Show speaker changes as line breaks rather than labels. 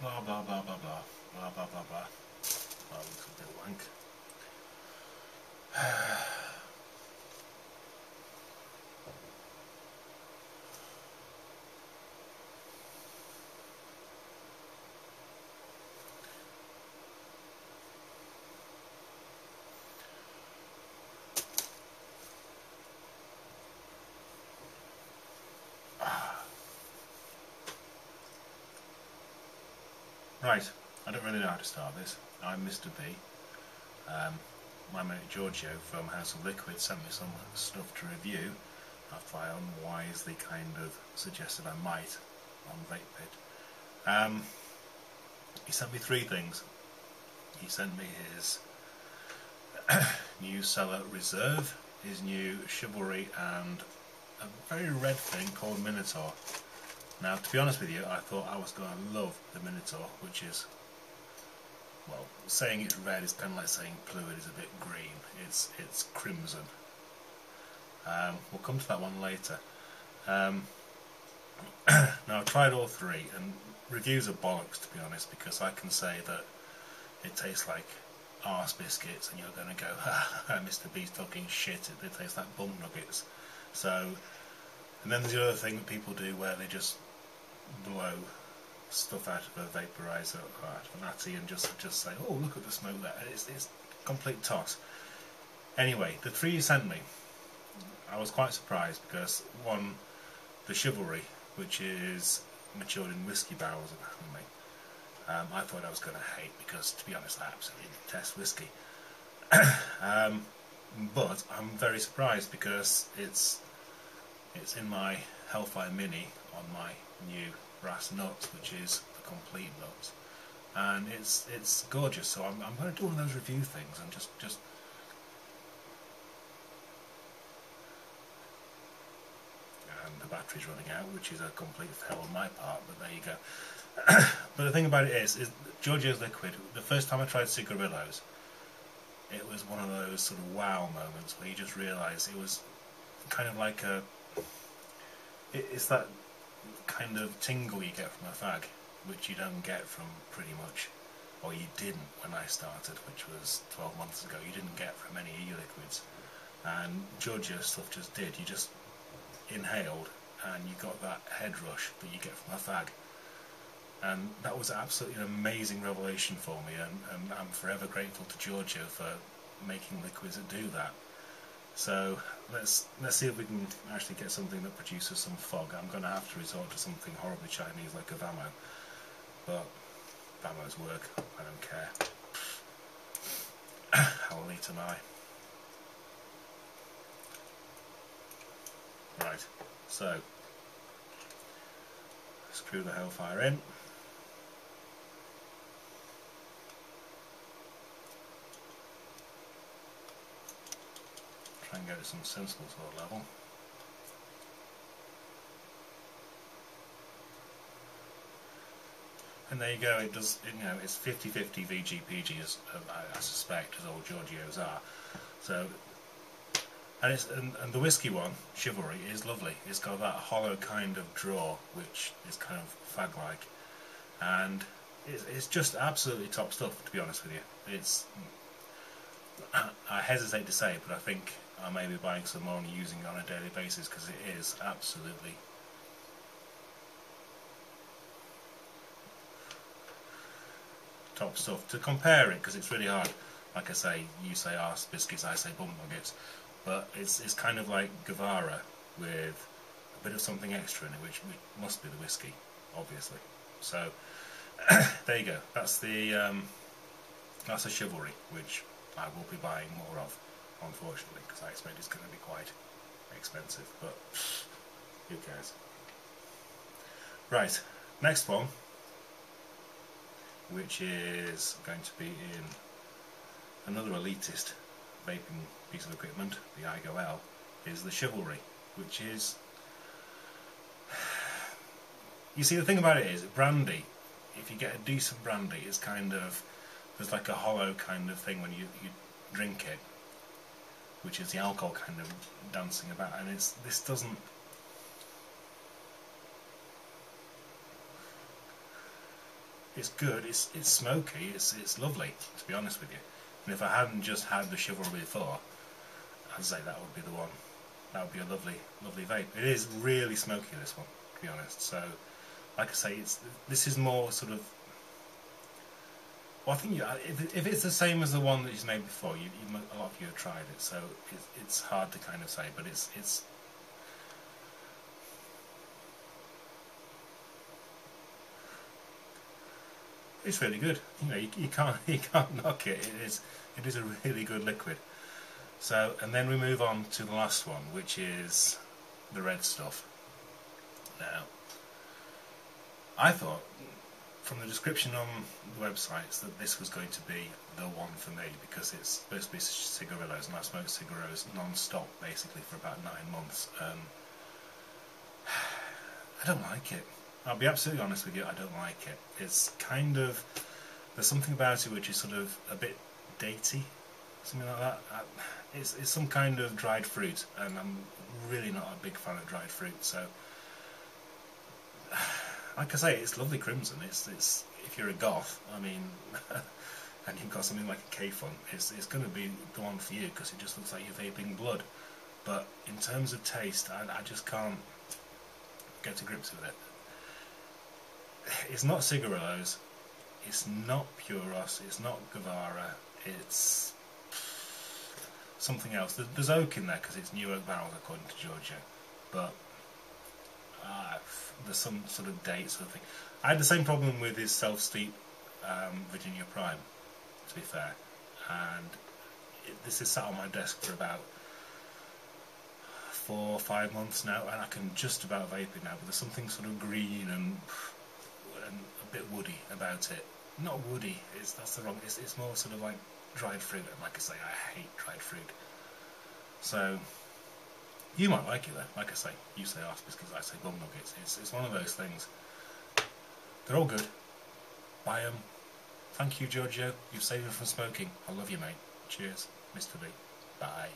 Blah blah blah blah blah blah blah blah blah. Well, looks a bit wank. Right, I don't really know how to start this. I'm Mr. B. My mate Giorgio from House of Liquid sent me some stuff to review after I unwisely kind of suggested I might on VapePit. He sent me three things. He sent me his new Cellar Reserve, his new Chivalry, and a very red thing called Minotaur. Now, to be honest with you, I thought I was going to love the Minotaur, which is, well, saying it's red is kind of like saying Fluid is a bit green. It's crimson. We'll come to that one later. Now, I've tried all three, and reviews are bollocks, to be honest, because I can say that it tastes like arse biscuits, and you're going to go, ha, Mr. B's talking shit, they taste like bum nuggets. So, and then there's the other thing that people do where they just blow stuff out of a vaporizer or out of an atty and just say, oh, look at the smoke there. It's complete toss. Anyway, the three you sent me, I was quite surprised because, one, the Chivalry, which is matured in whiskey barrels apparently, I thought I was going to hate because, to be honest, I absolutely detest whiskey. But I'm very surprised because it's in my Hellfire Mini on my new brass nuts, which is the complete nuts, and it's gorgeous. So I'm going to do one of those review things and just and the battery's running out, which is a complete fail on my part, but there you go. But the thing about it is Giorgio's Liquid, the first time I tried cigarillos, it was one of those sort of wow moments where you just realise it was kind of like it's that kind of tingle you get from a fag, which you don't get from pretty much, or you didn't when I started, which was 12 months ago. You didn't get from any e-liquids, and Giorgio's stuff just did. You just inhaled and you got that head rush that you get from a fag, and that was absolutely an amazing revelation for me, and I'm forever grateful to Giorgio for making liquids that do that. So let's see if we can actually get something that produces some fog. I'm going to have to resort to something horribly Chinese like a Vamo, but Vamos work, I don't care. How elite am I? Right, so screw the Hellfire in. Try and get it some sensible sort of level. And there you go. It does. You know, it's 50-50 VGPG, as I suspect, as all Giorgios are. So, and the whiskey one, Chivalry, is lovely. It's got that hollow kind of draw, which is kind of fag-like, and it's just absolutely top stuff. To be honest with you, it's. I hesitate to say it, but I think I may be buying some more and using it on a daily basis because it is absolutely top stuff. To compare it, because it's really hard, like I say, you say arse biscuits, I say bum nuggets, but it's kind of like Guevara with a bit of something extra in it, which must be the whiskey, obviously. So there you go. That's the Chivalry, which I will be buying more of, unfortunately, because I expect it's going to be quite expensive, but who cares. Right, next one, which is going to be in another elitist vaping piece of equipment, the iGo L, is the Chivalry, which is... You see, the thing about it is, brandy, if you get a decent brandy, it's kind of... There's like a hollow kind of thing when you drink it, which is the alcohol kind of dancing about, and this doesn't... It's good. It's smoky. It's lovely, to be honest with you. And if I hadn't just had the Chivalry before, I'd say that would be the one. That would be a lovely vape. It is really smoky, this one, to be honest. So, like I say, this is more sort of. Well, I think if it's the same as the one that he's made before, a lot of you have tried it, so it's hard to kind of say, but it's really good. You know, you can't knock it. It is a really good liquid. So, and then we move on to the last one, which is the red stuff. Now, I thought from the description on the websites that this was going to be the one for me, because it's supposed to be cigarillos, and I smoked cigarillos non-stop basically for about 9 months. I don't like it. I'll be absolutely honest with you, I don't like it. It's kind of, there's something about it which is sort of a bit datey, something like that. It's some kind of dried fruit, and I'm really not a big fan of dried fruit, so like I say, it's lovely crimson. It's if you're a goth, I mean, and you've got something like a K-Fun, it's going to be the one for you, because it just looks like you're vaping blood. But in terms of taste, I just can't get to grips with it. It's not cigarillos, it's not Puros, it's not Guevara, it's something else. There's oak in there because it's new oak barrels according to Giorgio, but there's some sort of date sort of thing. I had the same problem with his self-steep Virginia Prime, to be fair, and this is sat on my desk for about 4 or 5 months now, and I can just about vape it now, but there's something sort of green and a bit woody about it. Not woody, that's the wrong, it's more sort of like dried fruit, and like I say, I hate dried fruit. So, you might like it though, like I say, you say arse biscuits, I say bum nuggets. It's one of those things. They're all good. Buy them. Thank you, Giorgio, you've saved me from smoking. I love you, mate. Cheers, Mr. B. Bye.